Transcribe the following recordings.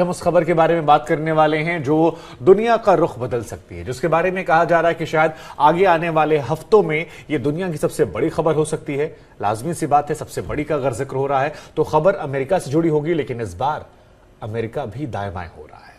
हम उस खबर के बारे में बात करने वाले हैं जो दुनिया का रुख बदल सकती है, जिसके बारे में कहा जा रहा है कि शायद आगे आने वाले हफ्तों में यह दुनिया की सबसे बड़ी खबर हो सकती है। लाजमी सी बात है, सबसे बड़ी का अगर जिक्र हो रहा है तो खबर अमेरिका से जुड़ी होगी, लेकिन इस बार अमेरिका भी दाएं बाएं हो रहा है।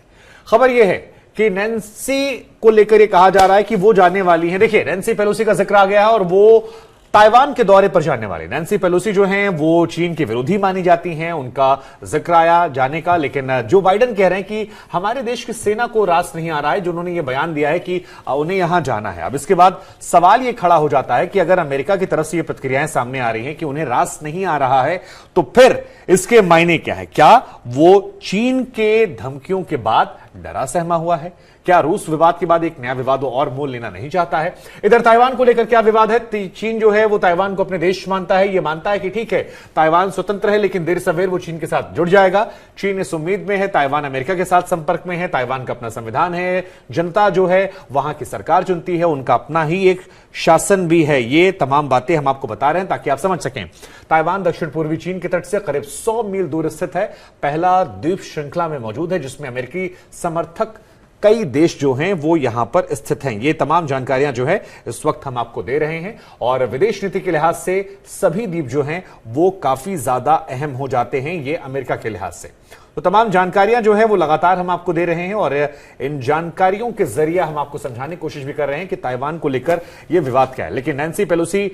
खबर यह है कि नैन्सी को लेकर यह कहा जा रहा है कि वो जाने वाली है। देखिए, नैन्सी पेलोसी का जिक्र आ गया है और वो ताइवान के दौरे पर जाने वाले। नैन्सी पेलोसी जो हैं वो चीन के विरोधी मानी जाती हैं, उनका जिक्र आया जाने का, लेकिन जो बाइडेन कह रहे हैं कि हमारे देश की सेना को रास नहीं आ रहा है, जो उन्होंने ये बयान दिया है कि उन्हें यहां जाना है। अब इसके बाद सवाल ये खड़ा हो जाता है कि अगर अमेरिका की तरफ से ये प्रतिक्रियाएं सामने आ रही हैं कि उन्हें रास नहीं आ रहा है, तो फिर इसके मायने क्या है? क्या वो चीन के धमकियों के बाद डरा सहमा हुआ है? क्या रूस विवाद के बाद एक नया विवाद और मोल लेना नहीं चाहता है? इधर ताइवान को लेकर क्या विवाद है? चीन जो है वो ताइवान को अपने देश मानता है, ये मानता है कि ठीक है ताइवान स्वतंत्र है, लेकिन देर सवेर वो चीन के साथ जुड़ जाएगा। चीन इस उम्मीद में है, ताइवान अमेरिका के साथ संपर्क में है, ताइवान का अपना संविधान है, जनता जो है वहां की सरकार चुनती है, उनका अपना ही एक शासन भी है। ये तमाम बातें हम आपको बता रहे हैं ताकि आप समझ सकें। ताइवान दक्षिण पूर्वी चीन के तट से करीब 100 मील दूर स्थित है, पहला द्वीप श्रृंखला में मौजूद है, जिसमें अमेरिकी समर्थक कई देश जो हैं वो यहां पर स्थित हैं। ये तमाम जानकारियां जो है इस वक्त हम आपको दे रहे हैं, और विदेश नीति के लिहाज से सभी द्वीप जो हैं वो काफी ज्यादा अहम हो जाते हैं ये अमेरिका के लिहाज से। तो तमाम जानकारियां जो है वो लगातार हम आपको दे रहे हैं, और इन जानकारियों के जरिए हम आपको समझाने की कोशिश भी कर रहे हैं कि ताइवान को लेकर यह विवाद क्या है। लेकिन नैन्सी पेलोसी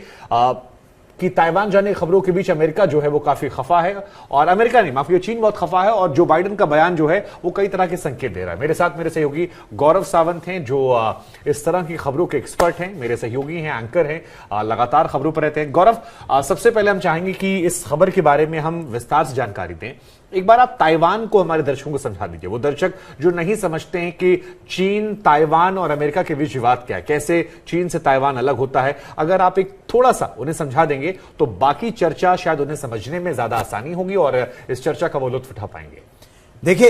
कि ताइवान जाने की खबरों के बीच अमेरिका जो है वो काफी खफा है, और अमेरिका नहीं, माफ कीजिए, चीन बहुत खफा है, और जो बाइडेन का बयान जो है वो कई तरह के संकेत दे रहा है। मेरे साथ मेरे सहयोगी गौरव सावंत हैं जो इस तरह की खबरों के एक्सपर्ट हैं, मेरे सहयोगी हैं, एंकर हैं, लगातार खबरों पर रहते हैं। गौरव, सबसे पहले हम चाहेंगे कि इस खबर के बारे में हम विस्तार से जानकारी दें। एक बार आप ताइवान को हमारे दर्शकों को समझा दीजिए, वो दर्शक जो नहीं समझते हैं कि चीन, ताइवान और अमेरिका के बीच विवाद क्या है, कैसे चीन से ताइवान अलग होता है। अगर आप एक थोड़ा सा उन्हें समझा देंगे तो बाकी चर्चा शायद उन्हें समझने में ज्यादा आसानी होगी और इस चर्चा का वो लुत्फ उठा पाएंगे। देखिए,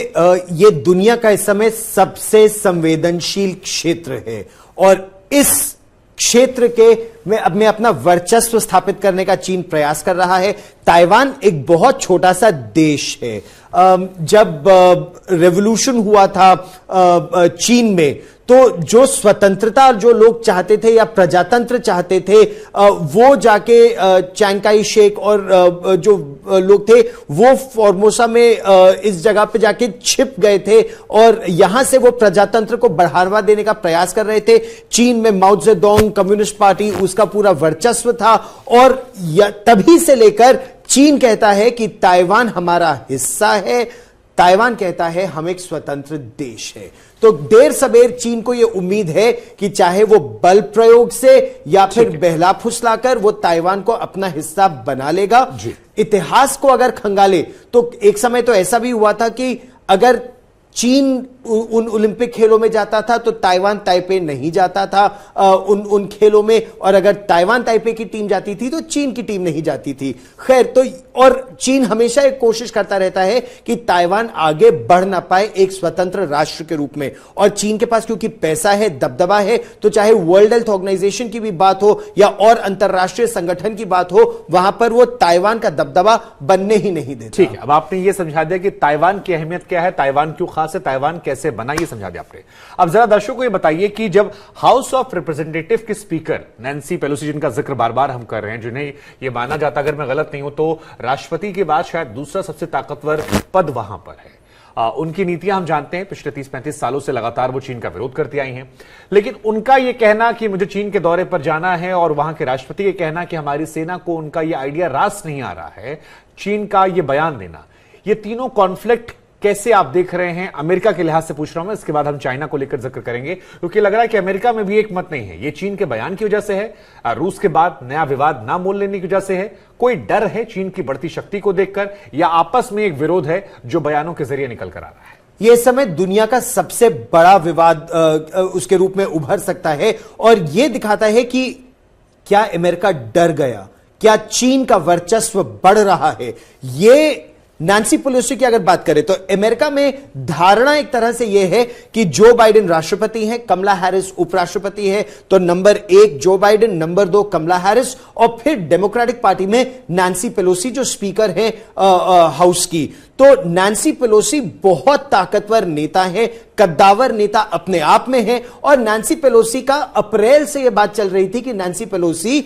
ये दुनिया का इस समय सबसे संवेदनशील क्षेत्र है, और इस क्षेत्र के में अपना वर्चस्व स्थापित करने का चीन प्रयास कर रहा है। ताइवान एक बहुत छोटा सा देश है। जब रेवोल्यूशन हुआ था चीन में, तो जो स्वतंत्रता और जो लोग चाहते थे या प्रजातंत्र चाहते थे, वो जाके चियांग काई शेक और जो लोग थे वो फॉर्मोसा में इस जगह पे जाके छिप गए थे, और यहां से वो प्रजातंत्र को बढ़ावा देने का प्रयास कर रहे थे। चीन में माओ जेडोंग कम्युनिस्ट पार्टी, उसका पूरा वर्चस्व था, और तभी से लेकर चीन कहता है कि ताइवान हमारा हिस्सा है, ताइवान कहता है हम एक स्वतंत्र देश है। तो देर सबेर चीन को यह उम्मीद है कि चाहे वो बल प्रयोग से या फिर बहला फुसलाकर वो ताइवान को अपना हिस्सा बना लेगा। इतिहास को अगर खंगाले तो एक समय तो ऐसा भी हुआ था कि अगर चीन उन ओलंपिक खेलों में जाता था तो ताइवान ताइपे नहीं जाता था उन खेलों में, और अगर ताइवान ताइपे की टीम जाती थी तो चीन की टीम नहीं जाती थी। खैर, तो और चीन हमेशा एक कोशिश करता रहता है कि ताइवान आगे बढ़ ना पाए एक स्वतंत्र राष्ट्र के रूप में, और चीन के पास क्योंकि पैसा है, दबदबा है, तो चाहे वर्ल्ड हेल्थ ऑर्गेनाइजेशन की भी बात हो या और अंतरराष्ट्रीय संगठन की बात हो, वहां पर वो ताइवान का दबदबा बनने ही नहीं देता। ठीक है, अब आपने ये समझा दिया कि ताइवान की अहमियत क्या है, ताइवान क्यों खास है, ताइवान कैसे बना, ये समझा दिया आपने। अब जरा दर्शकों को ये बताइए कि जब हाउस ऑफ रिप्रेजेंटेटिव के स्पीकर नैन्सी पेलोसी, जिनका जिक्र बार बार हम कर रहे हैं, जिन्हें ये माना जाता, अगर मैं गलत नहीं हूं तो राष्ट्रपति के बाद शायद दूसरा सबसे ताकतवर पद वहां पर है। उनकी नीतियां हम जानते हैं, पिछले 30-35 सालों से लगातार वो चीन का विरोध करती आई हैं, लेकिन उनका यह कहना कि मुझे चीन के दौरे पर जाना है, और वहां के राष्ट्रपति का कहना कि हमारी सेना को उनका यह आइडिया रास नहीं आ रहा है, चीन का यह बयान देना, ये तीनों कॉन्फ्लिक्ट कैसे आप देख रहे हैं? अमेरिका के लिहाज से पूछ रहा हूं मैं, इसके बाद हम चाइना को लेकर जिक्र करेंगे, क्योंकि लग रहा है कि अमेरिका में भी एक मत नहीं है। ये चीन के बयान की वजह से है, रूस के बाद नया विवाद ना मोल लेने की वजह से है, कोई डर है चीन की बढ़ती शक्ति को देखकर, या आपस में एक विरोध है जो बयानों के जरिए निकल कर आ रहा है? यह समय दुनिया का सबसे बड़ा विवाद उसके रूप में उभर सकता है, और यह दिखाता है कि क्या अमेरिका डर गया, क्या चीन का वर्चस्व बढ़ रहा है। यह नैन्सी पेलोसी की अगर बात करें तो अमेरिका में धारणा एक तरह से यह है कि जो बाइडेन राष्ट्रपति हैं, कमला हैरिस उपराष्ट्रपति है, तो नंबर 1 जो बाइडेन, नंबर 2 कमला हैरिस, और फिर डेमोक्रेटिक पार्टी में नैन्सी पेलोसी जो स्पीकर है हाउस की। तो नैन्सी पेलोसी बहुत ताकतवर नेता है, कद्दावर नेता अपने आप में है। और नैन्सी पेलोसी का अप्रैल से यह बात चल रही थी कि नैन्सी पेलोसी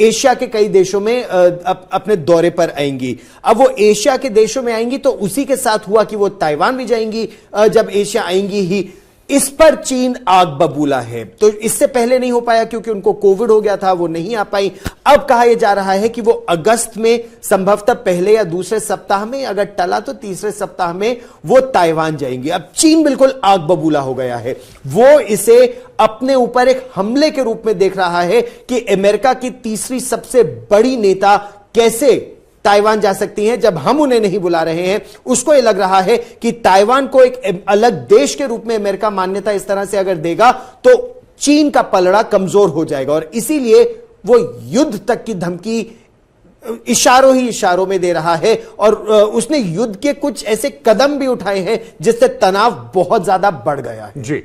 एशिया के कई देशों में अपने दौरे पर आएंगी। अब वो एशिया के देशों में आएंगी तो उसी के साथ हुआ कि वो ताइवान भी जाएंगी। जब एशिया आएंगी ही, इस पर चीन आग बबूला है। तो इससे पहले नहीं हो पाया क्योंकि उनको कोविड हो गया था, वो नहीं आ पाई। अब कहा यह जा रहा है कि वो अगस्त में संभवतः पहले या दूसरे सप्ताह में, अगर टला तो तीसरे सप्ताह में वो ताइवान जाएंगी। अब चीन बिल्कुल आग बबूला हो गया है। वो इसे अपने ऊपर एक हमले के रूप में देख रहा है कि अमेरिका की तीसरी सबसे बड़ी नेता कैसे ताइवान जा सकती हैं जब हम उन्हें नहीं बुला रहे हैं। उसको यह लग रहा है कि ताइवान को एक अलग देश के रूप में अमेरिका मान्यता इस तरह से अगर देगा तो चीन का पलड़ा कमजोर हो जाएगा, और इसीलिए वो युद्ध तक की धमकी इशारों ही इशारों में दे रहा है। और उसने युद्ध के कुछ ऐसे कदम भी उठाए हैं जिससे तनाव बहुत ज्यादा बढ़ गया है। जी।